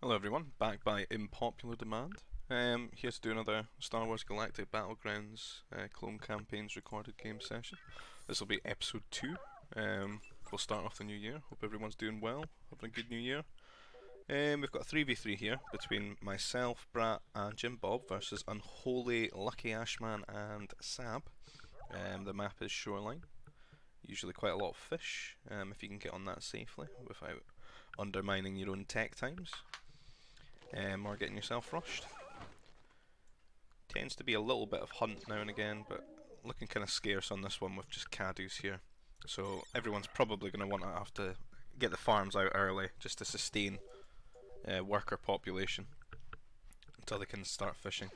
Hello everyone, back by unpopular demand. Here to do another Star Wars Galactic Battlegrounds clone campaigns recorded game session. This will be episode 2. We'll start off the new year. Hope everyone's doing well, having a good new year. We've got a 3v3 here between myself, Brat and Jim Bob versus Unholy, Lucky Ashman and Sab. The map is Shoreline. Usually quite a lot of fish, if you can get on that safely without undermining your own tech times. Or getting yourself rushed. Tends to be a little bit of hunt now and again, but looking kind of scarce on this one with just Cadus here. So everyone's probably going to want to have to get the farms out early just to sustain worker population until they can start fishing.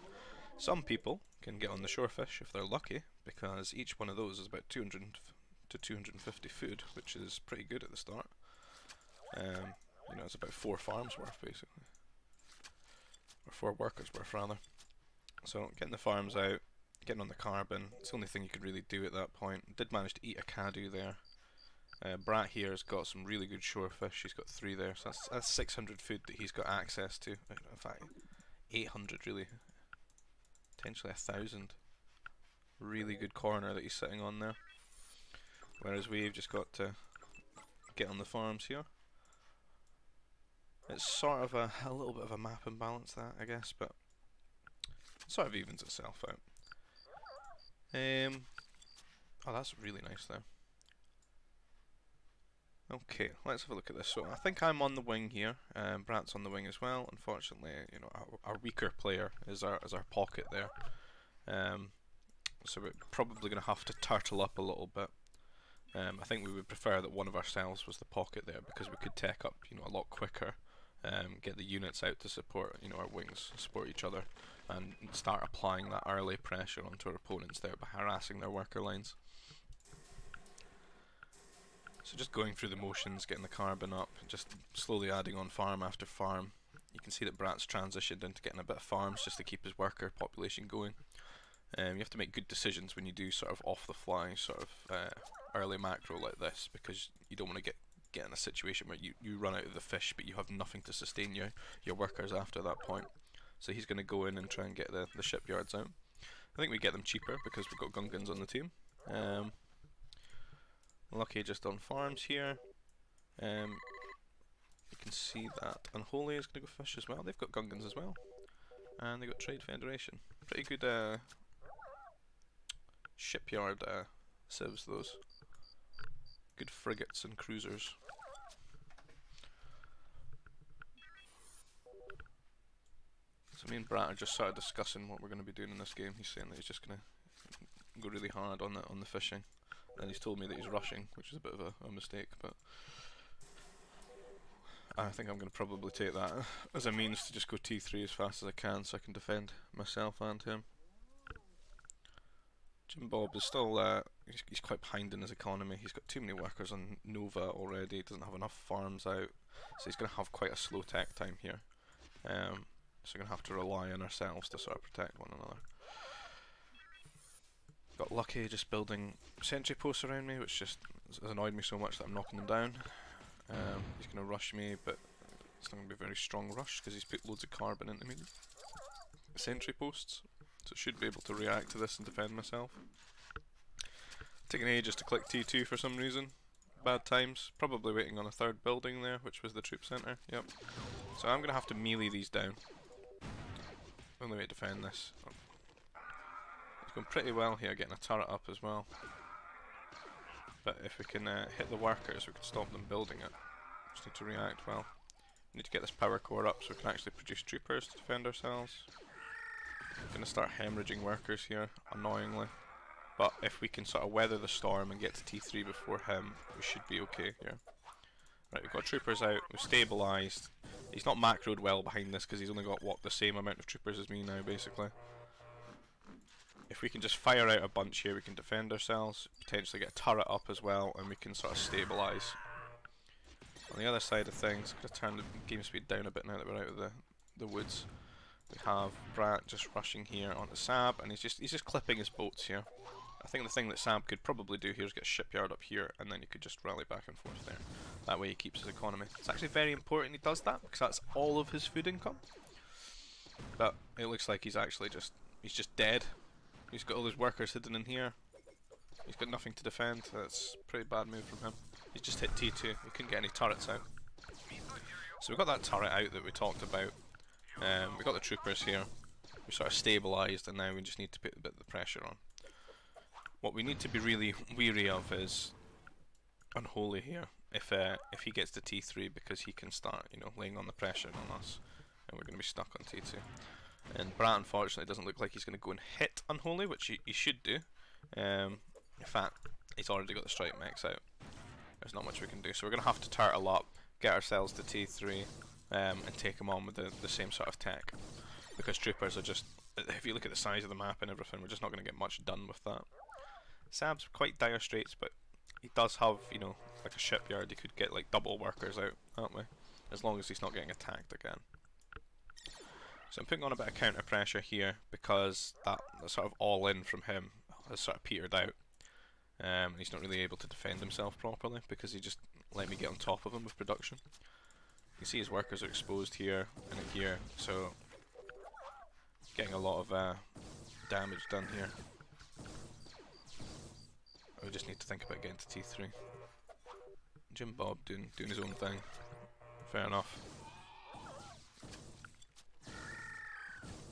Some people can get on the shore fish if they're lucky, because each one of those is about 200 to 250 food, which is pretty good at the start. You know, it's about 4 farms worth basically. Or 4 workers worth rather. So getting the farms out, getting on the carbon, it's the only thing you could really do at that point. Did manage to eat a Cadu there. Brat here has got some really good shore fish, he's got 3 there, so that's 600 food that he's got access to. In fact, 800 really. Potentially 1,000. Really good corner that he's sitting on there. Whereas we've just got to get on the farms here. It's sort of a little bit of a map imbalance that, I guess, but it sort of evens itself out. Oh, that's really nice there. Okay, let's have a look at this. So I think I'm on the wing here. Brat's on the wing as well. Unfortunately, you know, our weaker player is our pocket there. So we're probably going to have to turtle up a little bit. I think we would prefer that one of ourselves was the pocket there, because we could tech up, you know, a lot quicker. Get the units out to support, you know, our wings, support each other, and start applying that early pressure onto our opponents there by harassing their worker lines. So just going through the motions, getting the carbon up, just slowly adding on farm after farm. You can see that Brat's transitioned into getting a bit of farms just to keep his worker population going. You have to make good decisions when you do sort of off the fly, sort of early macro like this, because you don't want to get in a situation where you run out of the fish but you have nothing to sustain your workers after that point. So he's going to go in and try and get the shipyards out. I think we get them cheaper because we've got Gungans on the team. Lucky just on farms here. You can see that Unholy is going to go fish as well. They've got Gungans as well. And they've got Trade Federation. Pretty good shipyard civs those. Good frigates and cruisers. So me and Brat are just started discussing what we're going to be doing in this game. He's saying that he's just going to go really hard on the fishing, and he's told me that he's rushing, which is a bit of a mistake, but I think I'm going to probably take that as a means to just go T3 as fast as I can so I can defend myself and him. Jim Bob is still, he's quite behind in his economy. He's got too many workers on Nova already, doesn't have enough farms out, so he's going to have quite a slow tech time here. So we're going to have to rely on ourselves to sort of protect one another. Got Lucky just building sentry posts around me, which just has annoyed me so much that I'm knocking them down. He's going to rush me, but it's not going to be a very strong rush because he's put loads of carbon into me. Sentry posts. So I should be able to react to this and defend myself. Taking ages to click T2 for some reason. Bad times. Probably waiting on a third building there, which was the troop centre. Yep. So I'm going to have to melee these down. Only way to defend this. It's going pretty well here, getting a turret up as well. But if we can hit the workers, we can stop them building it. Just need to react well. We need to get this power core up so we can actually produce troopers to defend ourselves. I'm going to start hemorrhaging workers here, annoyingly. But if we can sort of weather the storm and get to T3 before him, we should be okay here. Right, we've got troopers out, we've stabilised. He's not macroed well behind this because he's only got, what, the same amount of troopers as me now, basically. If we can just fire out a bunch here, we can defend ourselves, potentially get a turret up as well, and we can sort of stabilise. On the other side of things, I'm going to turn the game speed down a bit now that we're out of the woods. We have Brat just rushing here onto Sab, and he's just clipping his boats here. I think the thing that Sab could probably do here is get a shipyard up here, and then you could just rally back and forth there. That way he keeps his economy. It's actually very important he does that, because that's all of his food income. But it looks like he's actually he's just dead. He's got all his workers hidden in here. He's got nothing to defend. That's a pretty bad move from him. He's just hit T2. He couldn't get any turrets out. So we got that turret out that we talked about. We got the troopers here. We sort of stabilised, and now we just need to put a bit of the pressure on. What we need to be really weary of is Unholy here. If he gets to T3, because he can start, you know, laying on the pressure on us, and we're going to be stuck on T2. And Brat, unfortunately, doesn't look like he's going to go and hit Unholy, which he should do. In fact, he's already got the strike mechs out. There's not much we can do, so we're going to have to turtle up, get ourselves to T3, and take him on with the same sort of tech. Because troopers are just, if you look at the size of the map and everything, we're just not going to get much done with that. Sab's quite dire straits, but he does have, you know, like a shipyard. He could get like double workers out that way, as long as he's not getting attacked again. So I'm putting on a bit of counter pressure here, because that sort of all in from him has sort of petered out. And he's not really able to defend himself properly, because he just let me get on top of him with production. You can see his workers are exposed here and here, so getting a lot of damage done here. We just need to think about getting to T3. Jim Bob doing his own thing. Fair enough.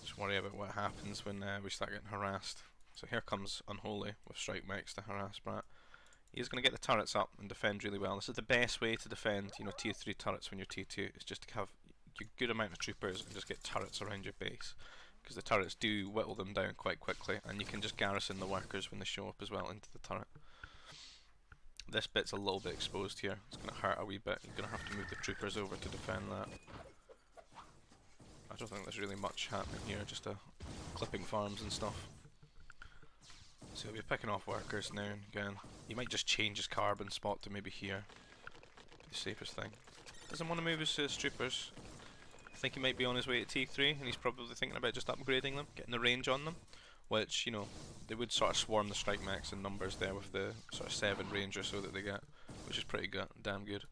Just worry about what happens when we start getting harassed. So here comes Unholy with strike mechs to harass Brat. He's going to get the turrets up and defend really well. This is the best way to defend, you know, tier 3 turrets when you're T2. Is just to have a good amount of troopers and just get turrets around your base. Because the turrets do whittle them down quite quickly, and you can just garrison the workers when they show up as well into the turret. This bit's a little bit exposed here. It's going to hurt a wee bit. You're going to have to move the troopers over to defend that. I don't think there's really much happening here, just clipping farms and stuff. So he'll be picking off workers now and again. He might just change his carbon spot to maybe here. Be the safest thing. Doesn't want to move his troopers. I think he might be on his way to T3, and he's probably thinking about just upgrading them, getting the range on them. Which, you know, they would sort of swarm the strike mechs in numbers there with the sort of 7 range or so that they get, which is pretty damn good.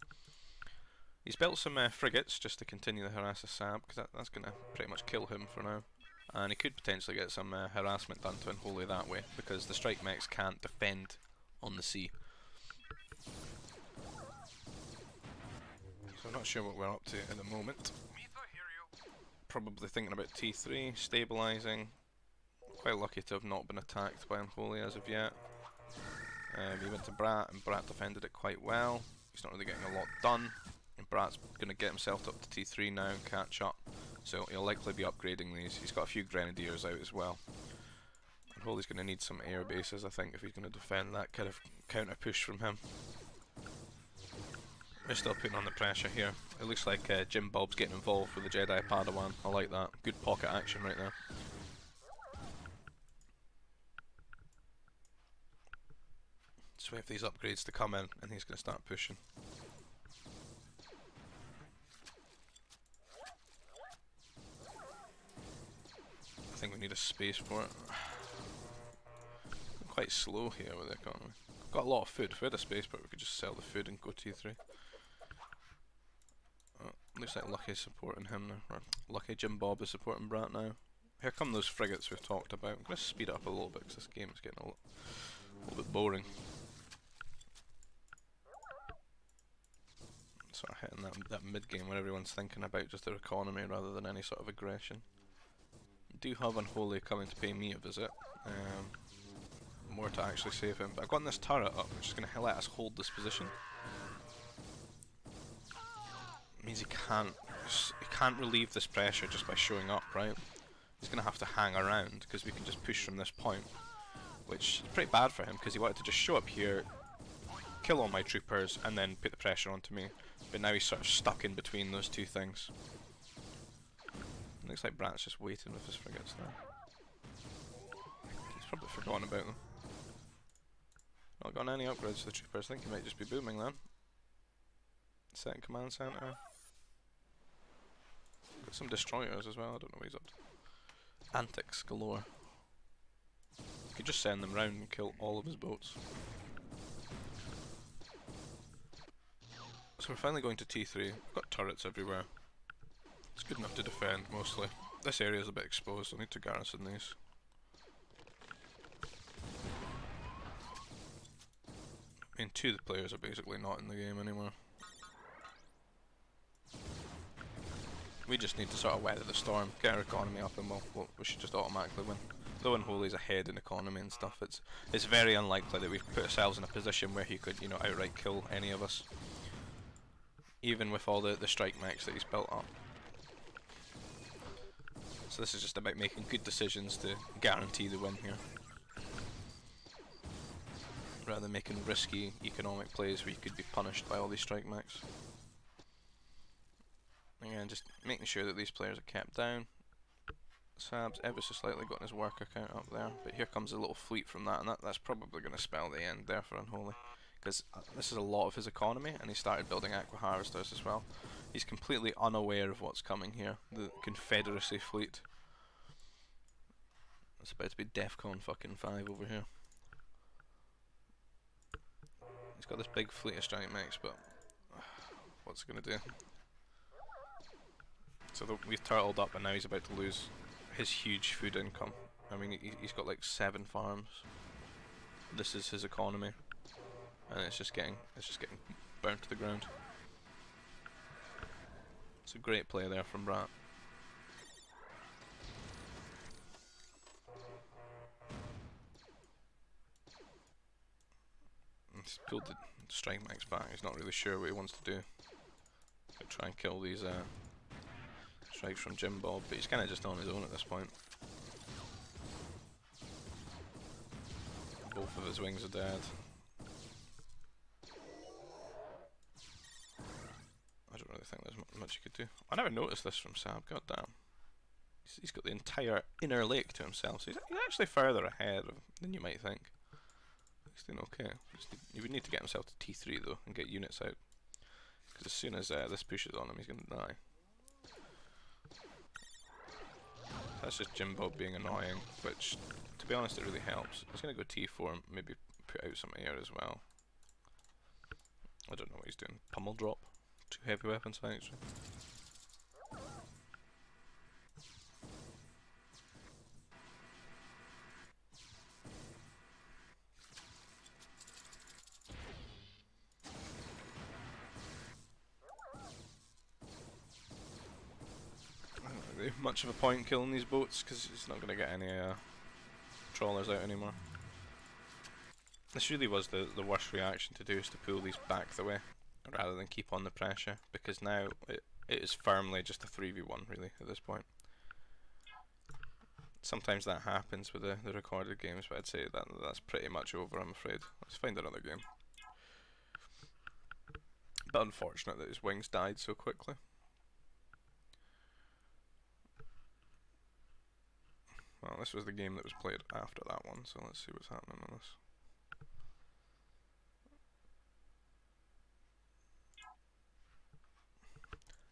He's built some frigates just to continue the harass of Sab, because that's going to pretty much kill him for now. And he could potentially get some harassment done to Unholy that way, because the strike mechs can't defend on the sea. So I'm not sure what we're up to at the moment. Probably thinking about T3, stabilising. Quite lucky to have not been attacked by Unholy as of yet. We went to Brat, and Brat defended it quite well. He's not really getting a lot done. And Brat's going to get himself up to T3 now and catch up. So he'll likely be upgrading these. He's got a few Grenadiers out as well. Unholy's going to need some air bases, I think, if he's going to defend that kind of counter push from him. We're still putting on the pressure here. It looks like Jim Bob's getting involved with the Jedi Padawan. I like that. Good pocket action right there. So we have these upgrades to come in, and he's going to start pushing. I think we need a space for it. I'm quite slow here with the economy. Got a lot of food. If we had a space, but we could just sell the food and go T3. Looks like Lucky's supporting him now. Right. Lucky Jim Bob is supporting Brat now. Here come those frigates we've talked about. I'm going to speed it up a little bit because this game is getting a little bit boring. Sort of hitting that mid game where everyone's thinking about just their economy rather than any sort of aggression. I do have Unholy coming to pay me a visit. More to actually save him. But I've gotten this turret up, which is going to let us hold this position. It means he can't relieve this pressure just by showing up, right? He's going to have to hang around because we can just push from this point, which is pretty bad for him because he wanted to just show up here, kill all my troopers, and then put the pressure onto me. But now he's sort of stuck in between those two things. Looks like Brat's just waiting with his frigates now. He's probably forgotten about them. Not got any upgrades to the troopers. I think he might just be booming then. Second command center. Got some destroyers as well. I don't know what he's up to. Antics galore. You could just send them round and kill all of his boats. So we're finally going to T3. We've got turrets everywhere. It's good enough to defend, mostly. This area is a bit exposed, so I need to garrison these. I mean, 2 of the players are basically not in the game anymore. We just need to sort of weather the storm, get our economy up, and we should just automatically win. Though Unholy's ahead in economy and stuff, it's very unlikely that we've put ourselves in a position where he could, you know, outright kill any of us. Even with all the strike mechs that he's built up. So this is just about making good decisions to guarantee the win here. Rather than making risky economic plays where you could be punished by all these strike mechs. Again, just making sure that these players are kept down. Sab's ever so slightly got his worker count up there, but here comes a little fleet from that, and that's probably going to spell the end there for Unholy. Because this is a lot of his economy, and he started building aqua harvesters as well. He's completely unaware of what's coming here. The Confederacy fleet. It's about to be DEFCON fucking 5 over here. He's got this big fleet of strike mechs, but what's it gonna do? So we've turtled up, and now he's about to lose his huge food income. I mean, he's got like 7 farms. This is his economy, and it's just getting burnt to the ground. It's a great play there from Brat. He's pulled the strike mechs back. He's not really sure what he wants to do. He'll try and kill these strikes from Jim Bob, but he's kind of just on his own at this point. Both of his wings are dead. I don't really think there's much you could do. I never noticed this from Sab, god damn. He's got the entire inner lake to himself, so he's actually further ahead than you might think. He's doing okay. He would need to get himself to T3 though, and get units out. Because as soon as this pushes on him, he's going to die. That's just Jim Bob being annoying, which, to be honest, it really helps. He's going to go T4 and maybe put out some air as well. I don't know what he's doing. Pummel drop? 2 heavy weapons actually. Much of a point killing these boats because he's not going to get any trawlers out anymore. This really was the worst reaction to do, is to pull these back the way rather than keep on the pressure, because now it is firmly just a 3v1 really at this point. Sometimes that happens with the recorded games, but I'd say that's pretty much over, I'm afraid. Let's find another game. But unfortunate that his wings died so quickly. Well, this was the game that was played after that one, so let's see what's happening on this.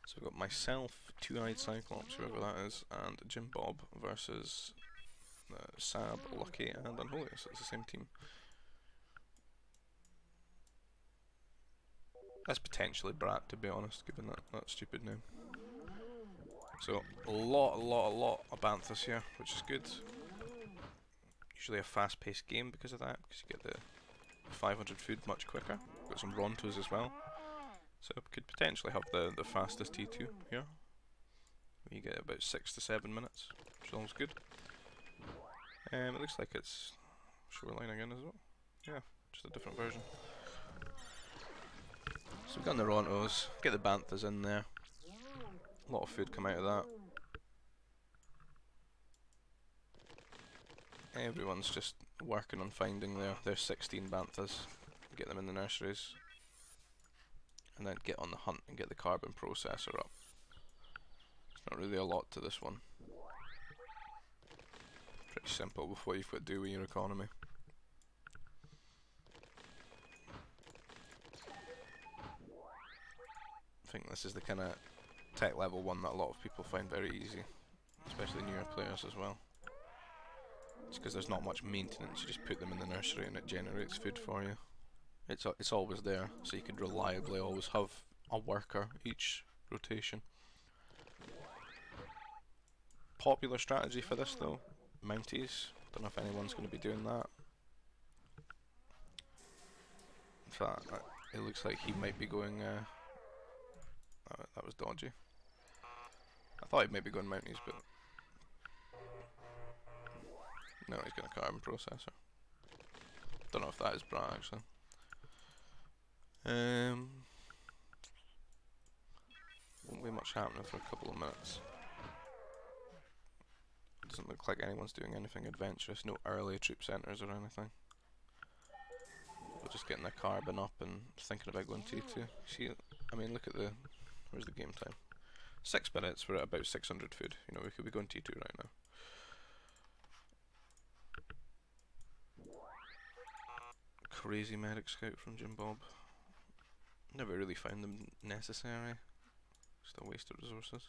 So we've got myself, Two-Eyed Cyclops, whoever that is, and Jim Bob versus Sab, Lucky, and Unholy, so it's the same team. That's potentially Brat, to be honest, given that stupid name. So a lot of Banthas here, which is good. Usually a fast-paced game because of that, because you get the 500 food much quicker. Got some Rontos as well, so could potentially have the fastest T2 here. You get about 6 to 7 minutes, which sounds good. It looks like it's Shoreline again as well. Yeah, just a different version. So we've got the Rontos, get the Banthas in there. A lot of food come out of that. Everyone's just working on finding their 16 Banthas, get them in the nurseries, and then get on the hunt and get the carbon processor up. There's not really a lot to this one. Pretty simple with what you've got to do with your economy. I think this is the kind of tech level one that a lot of people find very easy, especially newer players as well. It's because there's not much maintenance, you just put them in the nursery and it generates food for you. It's always there, so you could reliably always have a worker each rotation. Popular strategy for this though, Mounties. Don't know if anyone's going to be doing that. In fact, it looks like he might be going. That was dodgy. I thought he might be going Mounties, but no, he's going a carbon processor. Don't know if that is bra actually. Won't be much happening for a couple of minutes. Doesn't look like anyone's doing anything adventurous. No early troop centres or anything. We're just getting the carbon up and thinking about going T2. See, I mean, look at the. Where's the game time? 6 minutes. We're at about 600 food. You know, we could be going T2 right now. Crazy medic scout from Jim Bob. Never really found them necessary. Just a waste of resources.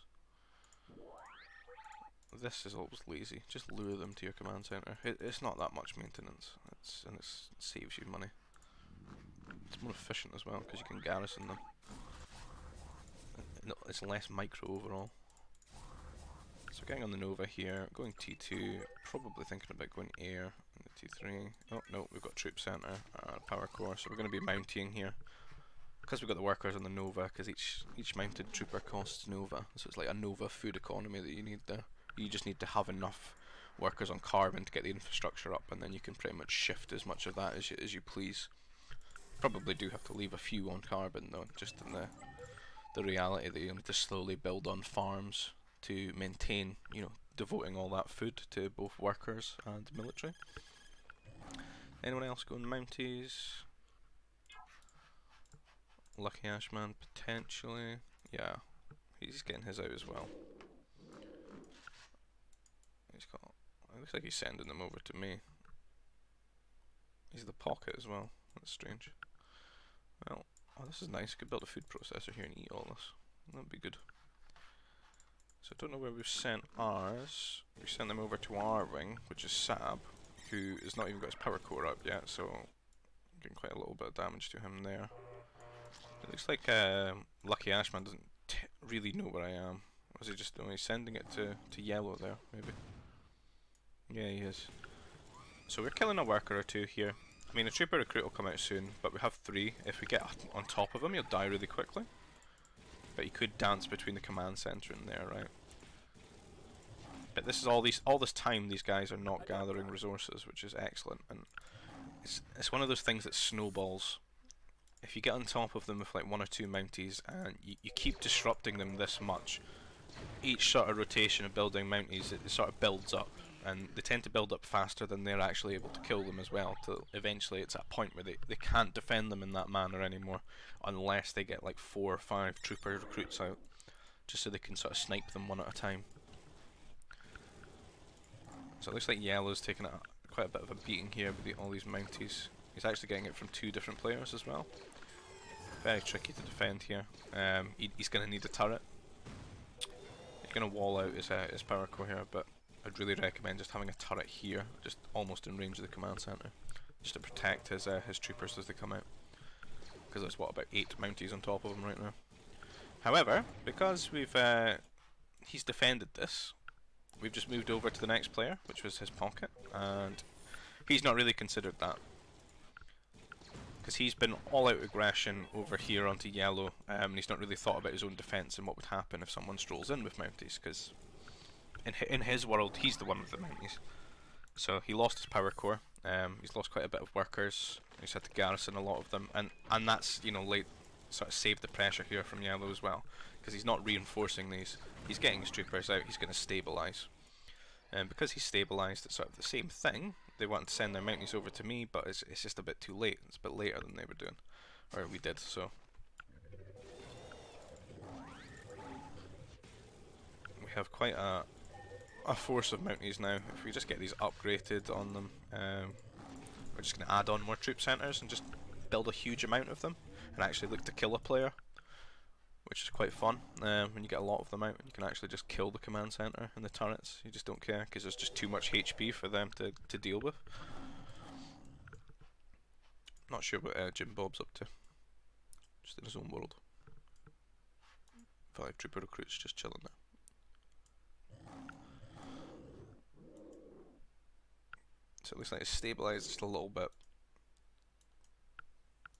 This is always lazy. Just lure them to your command center. It's not that much maintenance. It saves you money. It's more efficient as well because you can garrison them. It's less micro overall. So getting on the Nova here, going T2, probably thinking about going air in the T3. Oh no, we've got troop center, power core, so we're going to be mounting here. Because we've got the workers on the Nova, because each mounted trooper costs Nova, so it's like a Nova food economy that you need there. You just need to have enough workers on carbon to get the infrastructure up, and then you can pretty much shift as much of that as you please. Probably do have to leave a few on carbon though, just in the reality that you need to slowly build on farms to maintain, you know, devoting all that food to both workers and military. Anyone else going Mounties? Lucky Ashman potentially. Yeah, he's getting his out as well. He's got. It looks like he's sending them over to me. He's the pocket as well. That's strange. Well, oh, this is nice. Could build a food processor here and eat all this. That'd be good. So I don't know where we've sent ours. We sent them over to our wing, which is Sab, who has not even got his power core up yet, so getting quite a little bit of damage to him there. It looks like Lucky Ashman doesn't really know where I am. Was he just he's sending it to yellow there, maybe? Yeah, he is. So we're killing a worker or two here. I mean, a trooper recruit will come out soon, but we have 3. If we get on top of him, he'll die really quickly. But he could dance between the command center and there, right? But this is all this time these guys are not gathering resources, which is excellent, and it's one of those things that snowballs. If you get on top of them with like 1 or 2 Mounties and you keep disrupting them this much, each sort of rotation of building Mounties, it sort of builds up, and they tend to build up faster than they're actually able to kill them as well, till eventually it's at a point where they can't defend them in that manner anymore unless they get like 4 or 5 trooper recruits out, just so they can sort of snipe them one at a time. So it looks like Yellow's taking quite a bit of a beating here with all these Mounties. He's actually getting it from 2 different players as well. Very tricky to defend here. He's going to need a turret. He's going to wall out his power core here, but I'd really recommend just having a turret here, just almost in range of the command center, just to protect his troopers as they come out. Because there's what, about 8 Mounties on top of him right now. However, because he's defended this, we've just moved over to the next player, which was his pocket, and he's not really considered that. Because he's been all out aggression over here onto yellow, and he's not really thought about his own defense and what would happen if someone strolls in with Mounties, because in his world he's the one with the Mounties. So he lost his power core, he's lost quite a bit of workers, he's had to garrison a lot of them, and that's, you know, like, sort of saved the pressure here from yellow as well, because he's not reinforcing these, he's getting his troopers out, he's going to stabilise. And because he's stabilised, it's sort of the same thing. They want to send their Mounties over to me, but it's just a bit too late. It's a bit later than they were doing, or we did. So we have quite a force of Mounties now. If we just get these upgraded on them, we're just going to add on more troop centres and just build a huge amount of them, and actually look to kill a player, which is quite fun. When you get a lot of them out, you can actually just kill the command center and the turrets. You just don't care because there's just too much HP for them to deal with. Not sure what Jim Bob's up to. Just in his own world. 5 trooper recruits just chilling there. So it looks like it's stabilised just a little bit.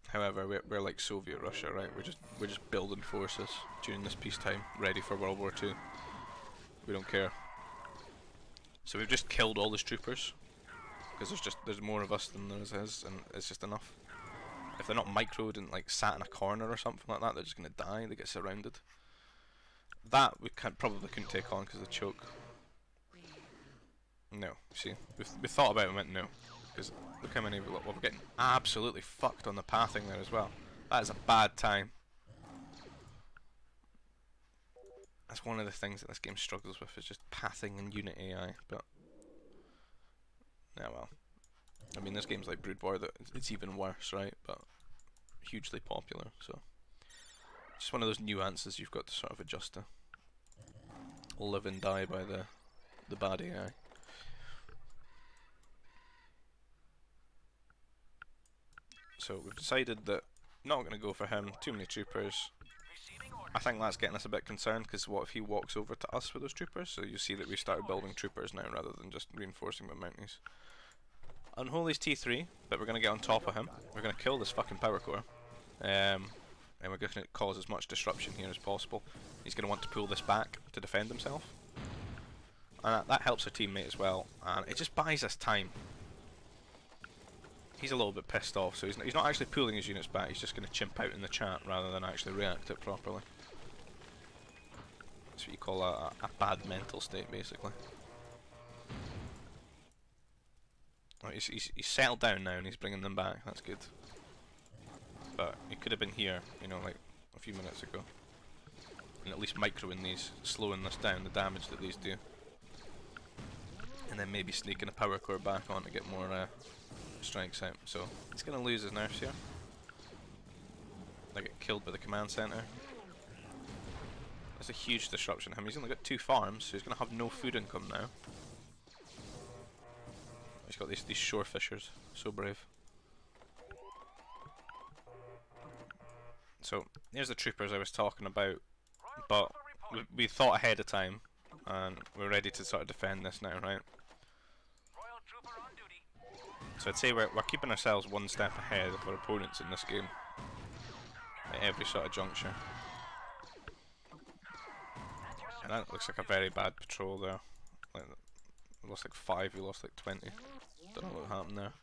However, we're like Soviet Russia, right? We're just building forces during this peacetime, ready for World War II. We don't care. So we've just killed all these troopers because there's more of us than there is, and it's just enough. If they're not microed and like sat in a corner or something like that, they're just gonna die. They get surrounded. That we probably couldn't take on because of the choke. No, see, we thought about it and went no, because look how many we're getting absolutely fucked on the pathing there as well. That is a bad time. That's one of the things that this game struggles with, is just pathing and unit AI, but yeah, well, I mean, this game's like Brood War, that it's even worse, right? But hugely popular, so just one of those nuances you've got to sort of adjust to. Live and die by the bad AI. So we've decided that not going to go for him. Too many troopers. I think that's getting us a bit concerned, because what if he walks over to us with those troopers? So you see that we started building troopers now rather than just reinforcing with Mounties. Unholy's T3, but we're going to get on top of him. We're going to kill this fucking power core. And we're going to cause as much disruption here as possible. He's going to want to pull this back to defend himself. And that helps our teammate as well. And it just buys us time. He's a little bit pissed off, so he's not actually pulling his units back. He's just going to chimp out in the chat rather than actually react it properly. That's what you call a bad mental state, basically. Oh, he's settled down now and he's bringing them back. That's good. But he could have been here, you know, like a few minutes ago, and at least microing these, slowing this down, the damage that these do, and then maybe sneaking a power core back on to get more strikes out. So he's going to lose his nerfs here. They get killed by the command center. That's a huge disruption to him. He's only got 2 farms, so he's going to have no food income now. He's got these shore fishers, so brave. So here's the troopers I was talking about, but we thought ahead of time, and we're ready to sort of defend this now, right? So I'd say we're keeping ourselves one step ahead of our opponents in this game at every sort of juncture. And that looks like a very bad patrol there. Like, we lost like 5, we lost like 20. Don't know what happened there.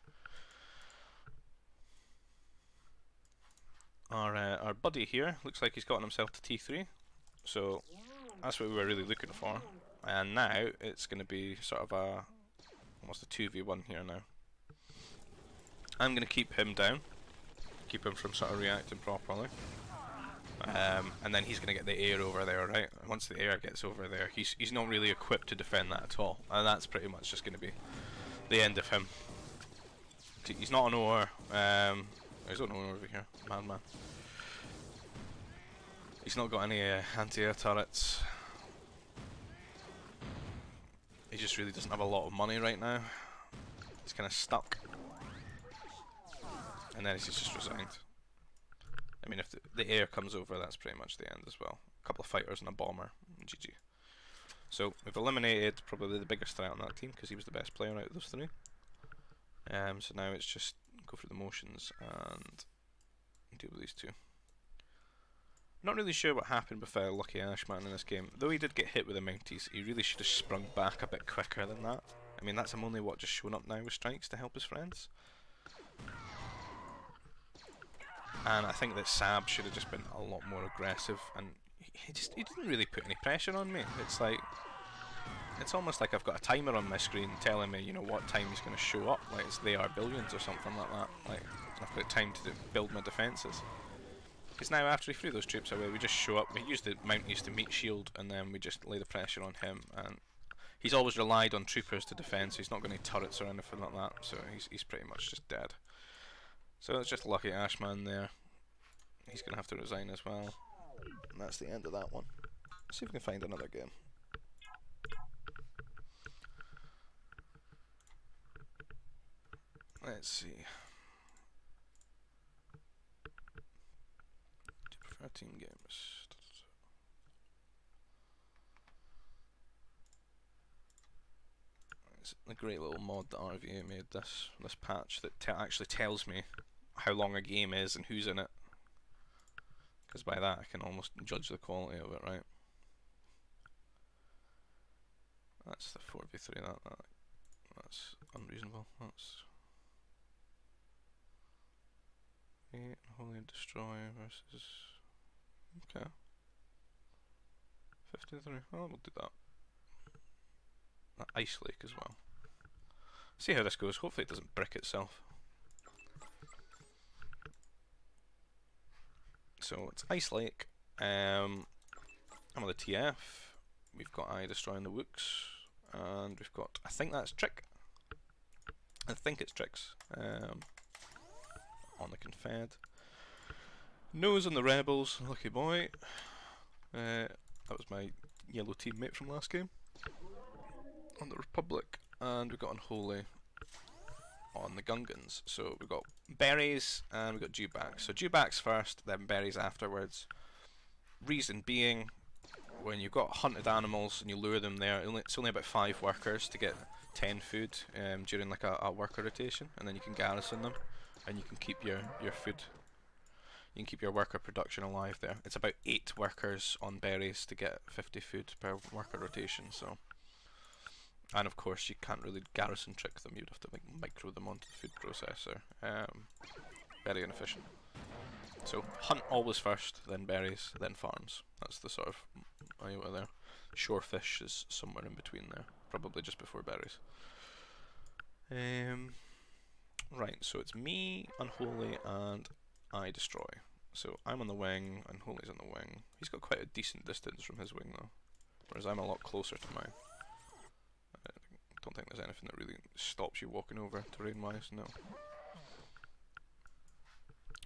Our buddy here looks like he's gotten himself to T3, so that's what we were really looking for. And now it's going to be sort of almost a 2v1 here now. I'm going to keep him down, keep him from sort of reacting properly, and then he's going to get the air over there, right? Once the air gets over there, he's not really equipped to defend that at all, and that's pretty much just going to be the end of him. He's not an OR. There's an OR over here, madman. He's not got any anti-air turrets. He just really doesn't have a lot of money right now. He's kind of stuck. And then he's just resigned. I mean, if the air comes over, that's pretty much the end as well. A couple of fighters and a bomber. GG. So we've eliminated probably the biggest threat on that team, because he was the best player out of those 3. So now it's just go through the motions and deal with these 2. Not really sure what happened with Lucky Ashman in this game. Though he did get hit with the Mounties, he really should have sprung back a bit quicker than that. I mean, that's him only, what, just showing up now with strikes to help his friends? And I think that Sab should have just been a lot more aggressive, and he didn't really put any pressure on me. It's like, it's almost like I've got a timer on my screen telling me, you know, what time he's going to show up. Like it's They Are Billions or something like that. Like, I've got time to build my defences. Because now after he threw those troops away, we just show up, we use the Mounties to meet shield, and then we just lay the pressure on him. And he's always relied on troopers to defend, so he's not got any turrets or anything like that. So he's pretty much just dead. So it's just Lucky Ashman there. He's going to have to resign as well. And that's the end of that one. Let's see if we can find another game. Let's see. Do you prefer team games? It's a great little mod that RVA made, this patch that actually tells me how long a game is and who's in it. Because by that I can almost judge the quality of it, right? That's the 4v3, that's unreasonable. That's Holy Destroy versus... Okay. 53. Oh, we'll do that. Ice Lake as well. See how this goes. Hopefully it doesn't brick itself. So it's Ice Lake. I'm on the TF. We've got I destroying the Wooks, and we've got, I think that's Trick. I think it's Tricks. On the Confed. Nose on the Rebels. Lucky boy. That was my yellow teammate from last game. On the Republic, and we've got Unholy on the Gungans. So we've got berries and we've got dewbacks. So dewbacks first, then berries afterwards. Reason being, when you've got hunted animals and you lure them there, it's only about 5 workers to get 10 food during like a worker rotation, and then you can garrison them, and you can keep your food. You can keep your worker production alive there. It's about 8 workers on berries to get 50 food per worker rotation. So. And of course you can't really garrison trick them, you'd have to like micro them onto the food processor. Very inefficient. So hunt always first, then berries, then farms. That's the sort of iota there. Shorefish is somewhere in between there, probably just before berries. Right, so it's me, Unholy, and I destroy. So I'm on the wing, Unholy's on the wing. He's got quite a decent distance from his wing though, whereas I'm a lot closer to mine. I don't think there's anything that really stops you walking over terrain-wise, no.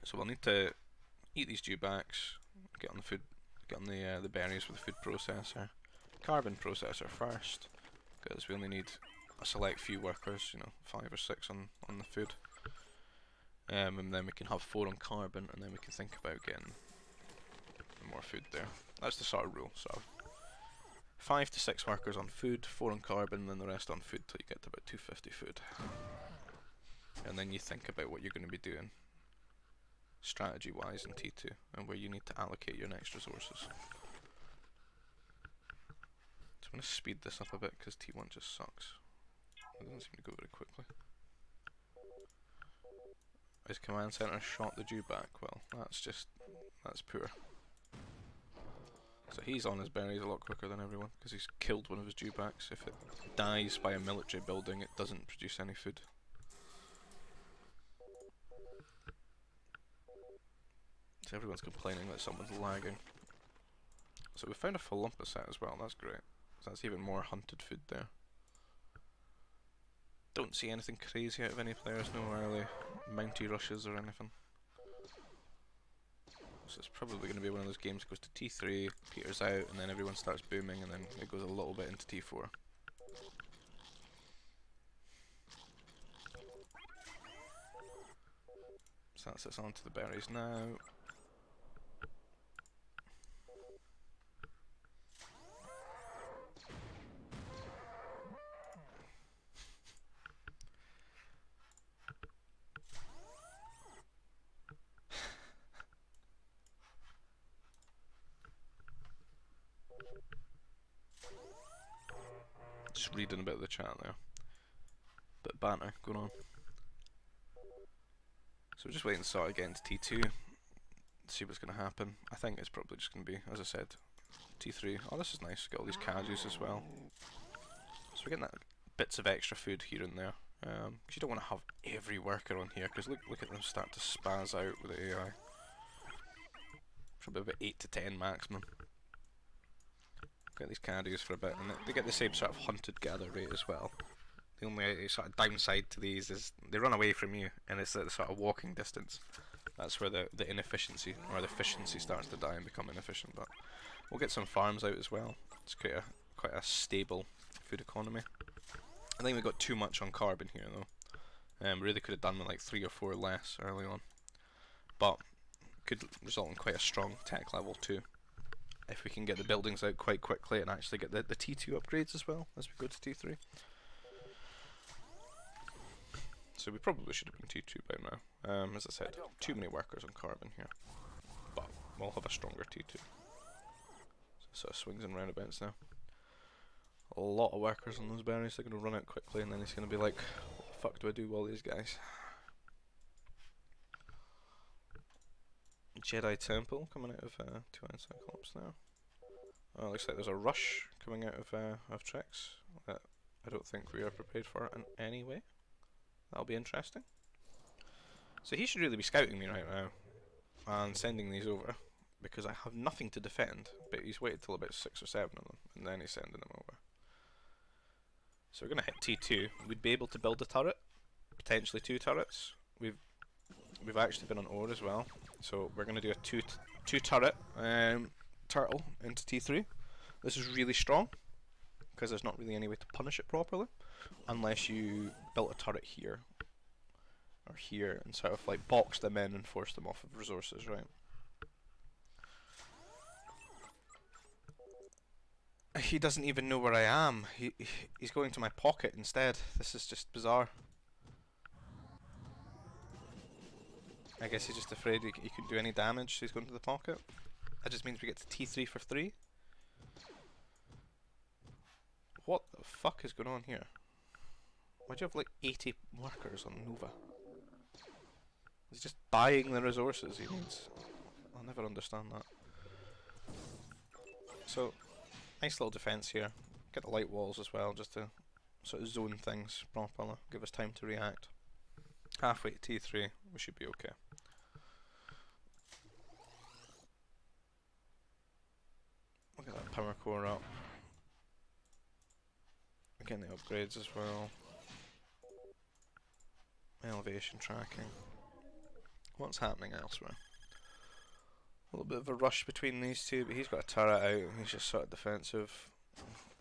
So we'll need to eat these dewbacks, get on the food, get on the berries with the food processor, carbon processor first, because we only need a select few workers, you know, 5 or 6 on the food, and then we can have 4 on carbon, and then we can think about getting more food there. That's the sort of rule. So 5 to 6 workers on food, 4 on carbon, and then the rest on food till you get to about 250 food. And then you think about what you're going to be doing strategy wise in T2 and where you need to allocate your next resources. So I'm going to speed this up a bit because T1 just sucks. It doesn't seem to go very quickly. His command center shot the dewback. Well, that's poor. So he's on his berries a lot quicker than everyone because he's killed one of his dewbacks. If it dies by a military building, it doesn't produce any food. So everyone's complaining that someone's lagging. So we found a Philumpa set as well, that's great. So that's even more hunted food there. Don't see anything crazy out of any players, no early mounty rushes or anything. So it's probably going to be one of those games that goes to T3, peters out, and then everyone starts booming, and then it goes a little bit into T4. So that sits onto the berries now. Just reading a bit of the chat there. Bit of banter going on. So we're just waiting to sort of get into T2, see what's going to happen. I think it's probably just going to be, as I said, T3. Oh, this is nice, got all these Kajus as well. So we're getting that bits of extra food here and there. Because you don't want to have every worker on here, because look at them start to spaz out with the AI. Probably about 8 to 10 maximum. Get these Kajus for a bit, and they get the same sort of hunted gather rate as well. The only sort of downside to these is they run away from you, and it's at the sort of walking distance. That's where the inefficiency, or the efficiency starts to die and become inefficient, but we'll get some farms out as well. It's quite a stable food economy. I think we got too much on carbon here though. Really could have done with like 3 or 4 less early on. But could result in quite a strong tech level too. If we can get the buildings out quite quickly and actually get the T2 upgrades as well as we go to T3. So we probably should have been T2 by now. As I said, too many workers on carbon here. But we'll have a stronger T2. So sort of swings and roundabouts now. A lot of workers on those berries, they're going to run out quickly and then he's going to be like, what the fuck do I do with all these guys? Jedi Temple coming out of 2-eyed Cyclops now. Oh, looks like there's a rush coming out of Trex that I don't think we are prepared for in any way. That'll be interesting. So he should really be scouting me right now and sending these over because I have nothing to defend, but he's waited till about 6 or 7 of them and then he's sending them over. So we're going to hit T2. We'd be able to build a turret, potentially 2 turrets. We've actually been on ore as well, so we're going to do a two turret turtle into T3. This is really strong because there's not really any way to punish it properly unless you built a turret here or here and sort of like box them in and force them off of resources, right? He doesn't even know where I am. He's going to my pocket instead. This is just bizarre. I guess he's just afraid he couldn't do any damage, so he's going to the pocket. That just means we get to T3 for 3. What the fuck is going on here? Why do you have like 80 workers on Nova? He's just buying the resources he needs. I'll never understand that. So, nice little defense here. Get the light walls as well, just to sort of zone things properly. Give us time to react. Halfway to T3, we should be okay. We'll get that power core up. Getting the upgrades as well. Elevation tracking. What's happening elsewhere? A little bit of a rush between these two, but he's got a turret out and he's just sort of defensive.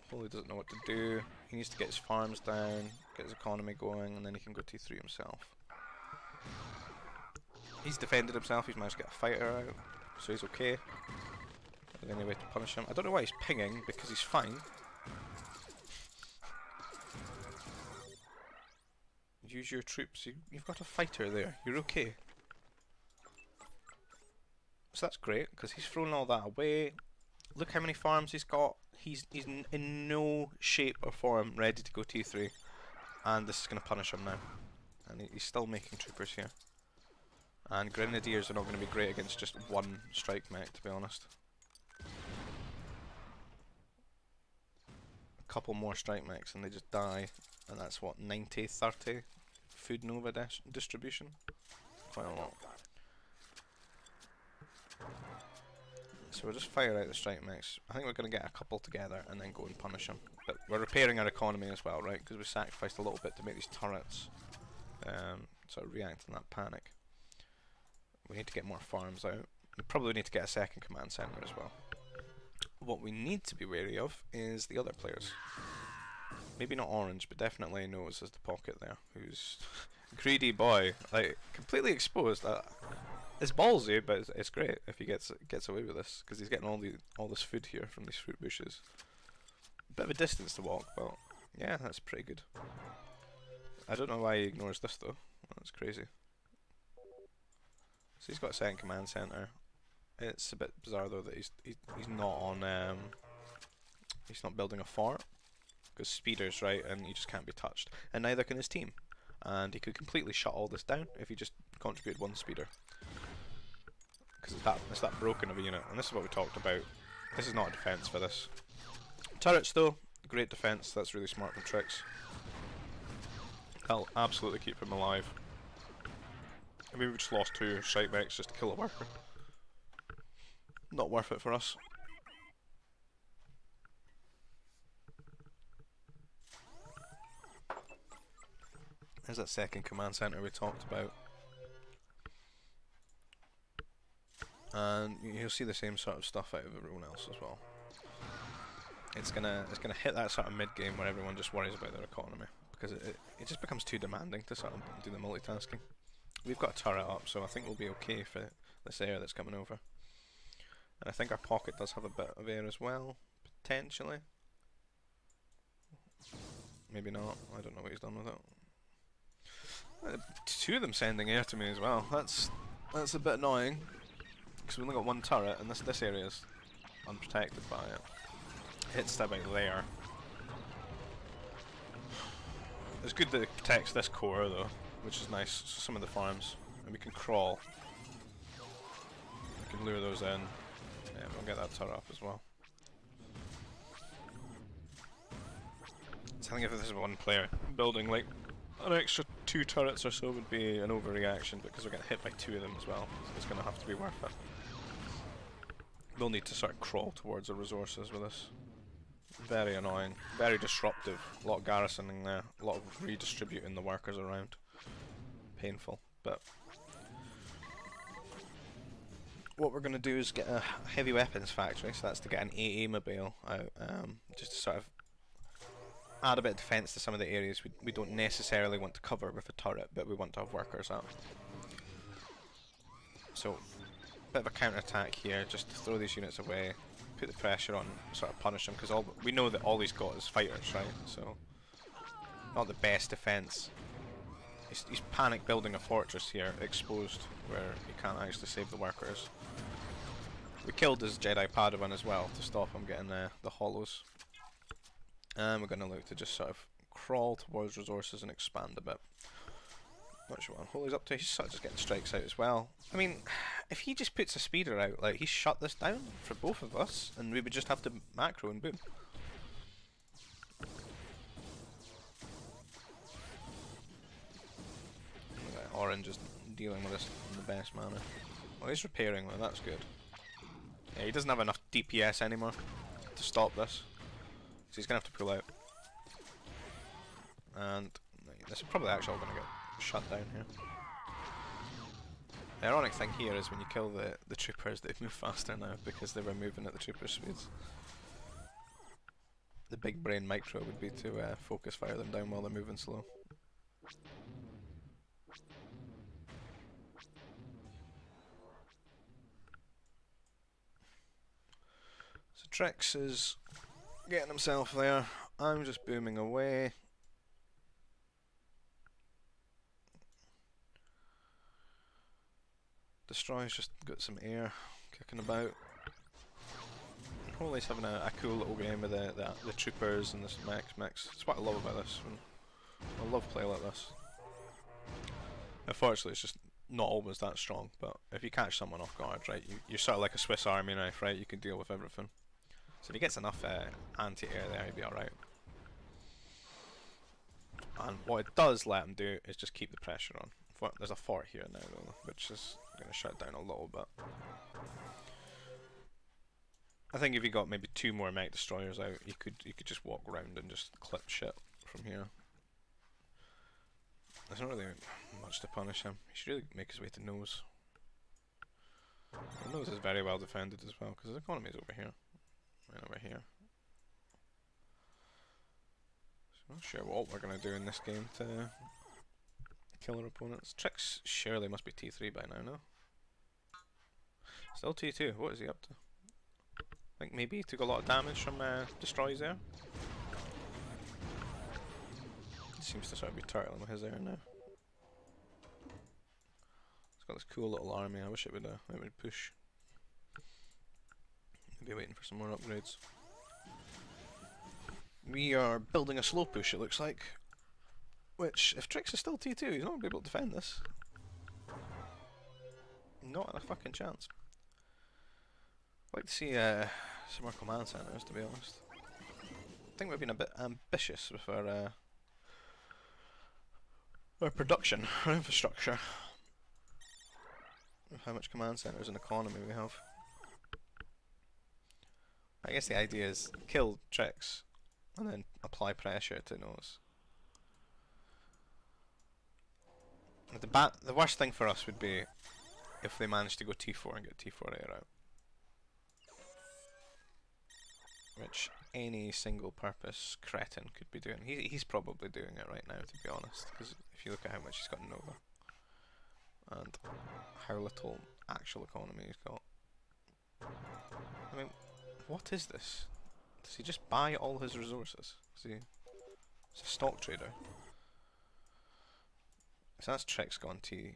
Probably doesn't know what to do. He needs to get his farms down, get his economy going, and then he can go T3 himself. He's defended himself, he's managed to get a fighter out, so he's okay. Is there any way to punish him? I don't know why he's pinging, because he's fine. Use your troops, you've got a fighter there, you're okay. So that's great, because he's thrown all that away. Look how many farms he's got. He's in no shape or form ready to go T3. And this is going to punish him now. And he's still making troopers here. And grenadiers are not going to be great against just one strike mech, to be honest. A couple more strike mechs and they just die. And that's what, 90-30 food nova distribution? Quite a lot. So we'll just fire out the strike mechs. I think we're going to get a couple together and then go and punish them. But we're repairing our economy as well, right? Because we sacrificed a little bit to make these turrets sort of react to that panic. We need to get more farms out. We probably need to get a second command center as well. What we need to be wary of is the other players. Maybe not Orange, but definitely Nose as the pocket there, who's greedy boy, like completely exposed. It's ballsy, but it's great if he gets away with this, because he's getting all this food here from these fruit bushes. Bit of a distance to walk, but yeah, that's pretty good. I don't know why he ignores this though. That's crazy. So he's got a second command center. It's a bit bizarre though that he's not on he's not building a fort, because speeders, right, and he just can't be touched, and neither can his team. And he could completely shut all this down if he just contributed one speeder. Because it's that broken of a unit, and this is what we talked about. This is not a defense for this. Turrets though, great defense. That's really smart from Trix. I'll absolutely keep him alive. I mean, we just lost 2 strike mechs just to kill a worker. Not worth it for us. There's that second command center we talked about. And you'll see the same sort of stuff out of everyone else as well. It's gonna hit that sort of mid game where everyone just worries about their economy, because it just becomes too demanding to sort of do the multitasking. We've got a turret up, so I think we'll be okay for this air that's coming over. And I think our pocket does have a bit of air as well, potentially. Maybe not. I don't know what he's done with it. Two of them sending air to me as well. That's a bit annoying. Because we've only got one turret, and this area is unprotected by it. Hit stabbing there. It's good that it protects this core though, which is nice. So some of the farms, and we can crawl. We can lure those in, and we'll get that turret up as well. So I think if this is one player building like an extra 2 turrets or so would be an overreaction, because we're getting hit by 2 of them as well. So it's going to have to be worth it. We'll need to sort of crawl towards the resources with this. Very annoying, very disruptive. A lot of garrisoning there, a lot of redistributing the workers around. Painful, but what we're going to do is get a heavy weapons factory. So that's to get an AA mobile out, just to sort of add a bit of defense to some of the areas we don't necessarily want to cover with a turret, but we want to have workers up. So, a bit of a counter-attack here, just to throw these units away, put the pressure on, sort of punish them, because we know that all he's got is fighters, right? So, not the best defense. He's panic building a fortress here, exposed, where he can't actually save the workers. We killed his Jedi Padawan as well, to stop him getting the hollows. And we're going to look to just sort of crawl towards resources and expand a bit. Not sure what Unholy's up to. He's sort of just getting strikes out as well. I mean, if he just puts a speeder out, like, he's shut this down for both of us, and we would just have to macro and boom. Orange is dealing with this in the best manner. Well, he's repairing though, that's good. Yeah, he doesn't have enough DPS anymore to stop this. So he's going to have to pull out. And this is probably actually all going to get shut down here. The ironic thing here is when you kill the troopers, they move faster now because they were moving at the trooper speeds. The big brain micro would be to focus fire them down while they're moving slow. So Trex is getting himself there. I'm just booming away. Destroy's just got some air kicking about. Holy's having a cool little game with the troopers and this mix. It's what I love about this. I love play like this. Unfortunately, it's just not always that strong. But if you catch someone off guard, right, you're sort of like a Swiss Army knife, right? You can deal with everything. So if he gets enough anti-air there, he'll be alright. And what it does let him do is just keep the pressure on. There's a fort here now, though, which is going to shut down a little bit. I think if you got maybe 2 more mech destroyers out, you could just walk around and just clip shit from here. There's not really much to punish him. He should really make his way to nose. The nose is very well defended as well because his economy is over here, right over here. So I'm not sure what we're gonna do in this game to kill our opponents. Trix surely must be T3 by now, no? Still T2. What is he up to? I think maybe he took a lot of damage from destroys there. He seems to sort of be turtling with his air now. It's got this cool little army. I wish it would push. Maybe waiting for some more upgrades. We are building a slow push, it looks like. Which, if Trix is still T2, he's not going to be able to defend this. Not a fucking chance. I'd like to see some more command centers, to be honest. I think we've been a bit ambitious with our production, our infrastructure. With how much command centers and economy we have. I guess the idea is kill Trix and then apply pressure to nose. The worst thing for us would be if they managed to go T4 and get T4 air out. Which any single purpose cretin could be doing. He's probably doing it right now, to be honest, because if you look at how much he's got in Nova and how little actual economy he's got. I mean, what is this? Does he just buy all his resources? He's a stock trader. So that's Trek's gone T3.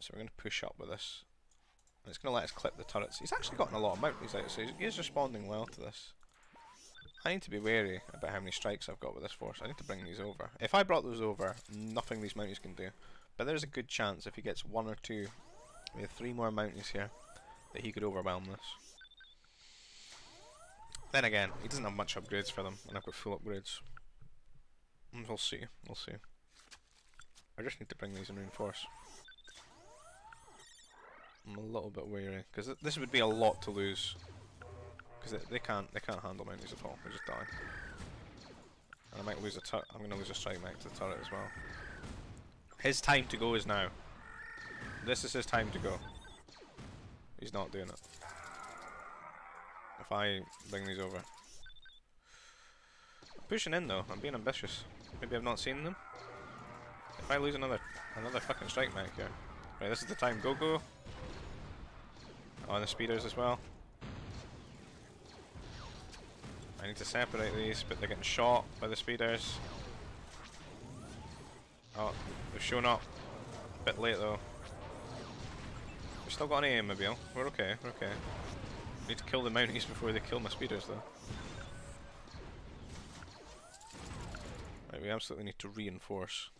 So we're going to push up with this. And it's going to let us clip the turrets. He's actually gotten a lot of mounties out, so he is responding well to this. I need to be wary about how many strikes I've got with this force. I need to bring these over. If I brought those over, nothing these mounties can do. But there's a good chance if he gets 1 or 2, we have 3 more mounties here, that he could overwhelm this. Then again, he doesn't have much upgrades for them, and I've got full upgrades. We'll see, we'll see. I just need to bring these and reinforce. I'm a little bit wary, because this would be a lot to lose. Because they can't handle mounties at all, they just die. And I might lose a turret, I'm going to lose a strike mech to the turret as well. His time to go is now. This is his time to go. He's not doing it. If I bring these over. I'm pushing in though, I'm being ambitious. Maybe I've not seen them. If I lose another fucking strike mech here. Right, this is the time, go go! Oh, and the speeders as well. I need to separate these, but they're getting shot by the speeders. Oh, they've shown up. A bit late though. We've still got an AM mobile. We're okay, we're okay. Need to kill the mounties before they kill my speeders though. Right, we absolutely need to reinforce.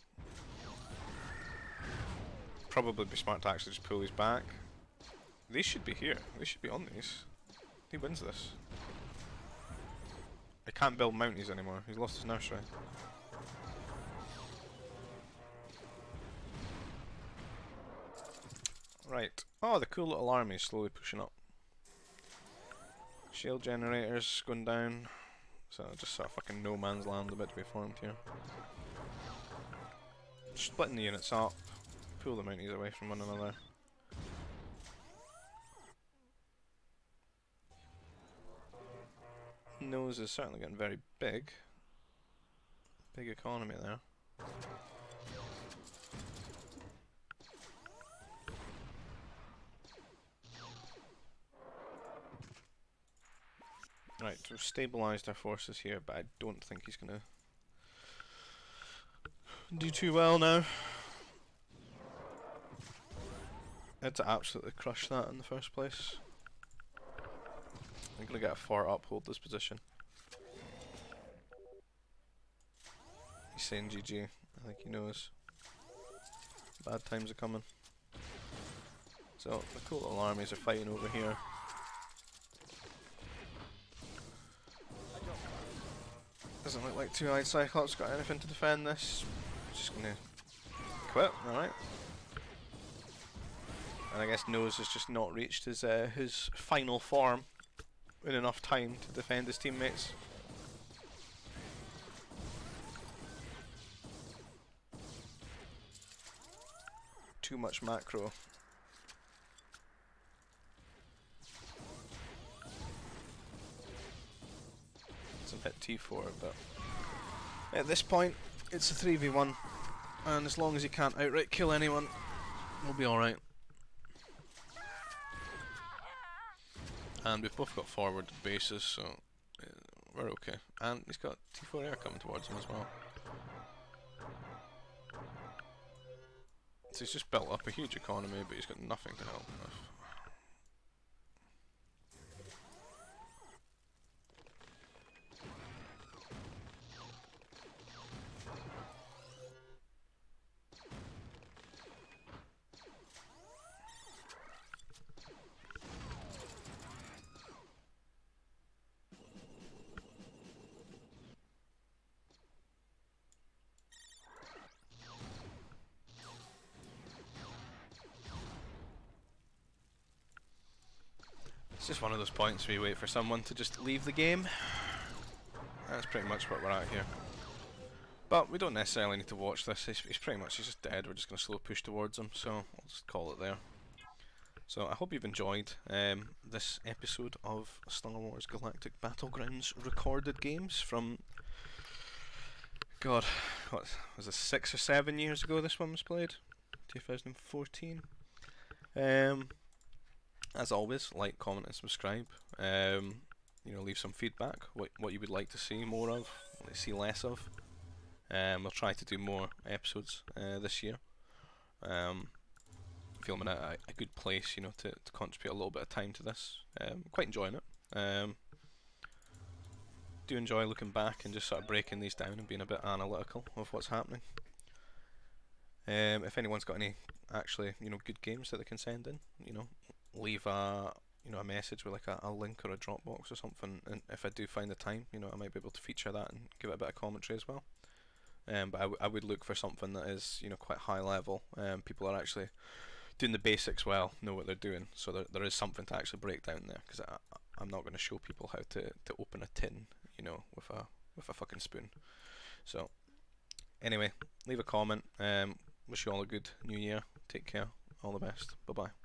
Probably be smart to actually just pull these back. These should be here. They should be on these. He wins this. I can't build mounties anymore. He's lost his nursery. Right. Oh, the cool little army is slowly pushing up. Shield generators going down. So just sort of fucking no man's land a bit to be formed here. Splitting the units up. Pull the mounties away from one another. Nose is certainly getting very big. Big economy there. Right, we've stabilised our forces here, but I don't think he's gonna do too well now. I had to absolutely crush that in the first place. I'm gonna get a fort up, hold this position. He's saying GG. I think he knows. Bad times are coming. So, the cool little armies are fighting over here. Doesn't look like Two-Eyed Cyclops got anything to defend this. Just gonna quit, alright. And I guess Nose has just not reached his final form in enough time to defend his teammates. Too much macro. Some hit T4, but at this point it's a 3v1, and as long as he can't outright kill anyone, we'll be alright. And we've both got forward bases, so we're okay. And he's got T4 air coming towards him as well. So he's just built up a huge economy, but he's got nothing to help with. It's just one of those points where you wait for someone to just leave the game. That's pretty much what we're at here. But we don't necessarily need to watch this. He's pretty much just dead. We're just going to slow push towards him, so I'll just call it there. So I hope you've enjoyed this episode of Star Wars Galactic Battlegrounds recorded games from, God, what was it, 6 or 7 years ago this one was played? 2014. As always, like, comment and subscribe. You know, leave some feedback, what you would like to see more of, see less of. We'll try to do more episodes this year. Feel I'm in a good place, you know, to contribute a little bit of time to this. Quite enjoying it. Do enjoy looking back and just sort of breaking these down and being a bit analytical of what's happening. If anyone's got any actually, you know, good games that they can send in, you know, leave a a message with like a link or a Dropbox or something, and if I do find the time, you know, I might be able to feature that and give it a bit of commentary as well. But I would look for something that is, you know, quite high level. People are actually doing the basics well, know what they're doing, so there is something to actually break down there. Because I'm not going to show people how to open a tin, you know, with a fucking spoon. So anyway, leave a comment. Wish you all a good new year. Take care. All the best. Bye bye.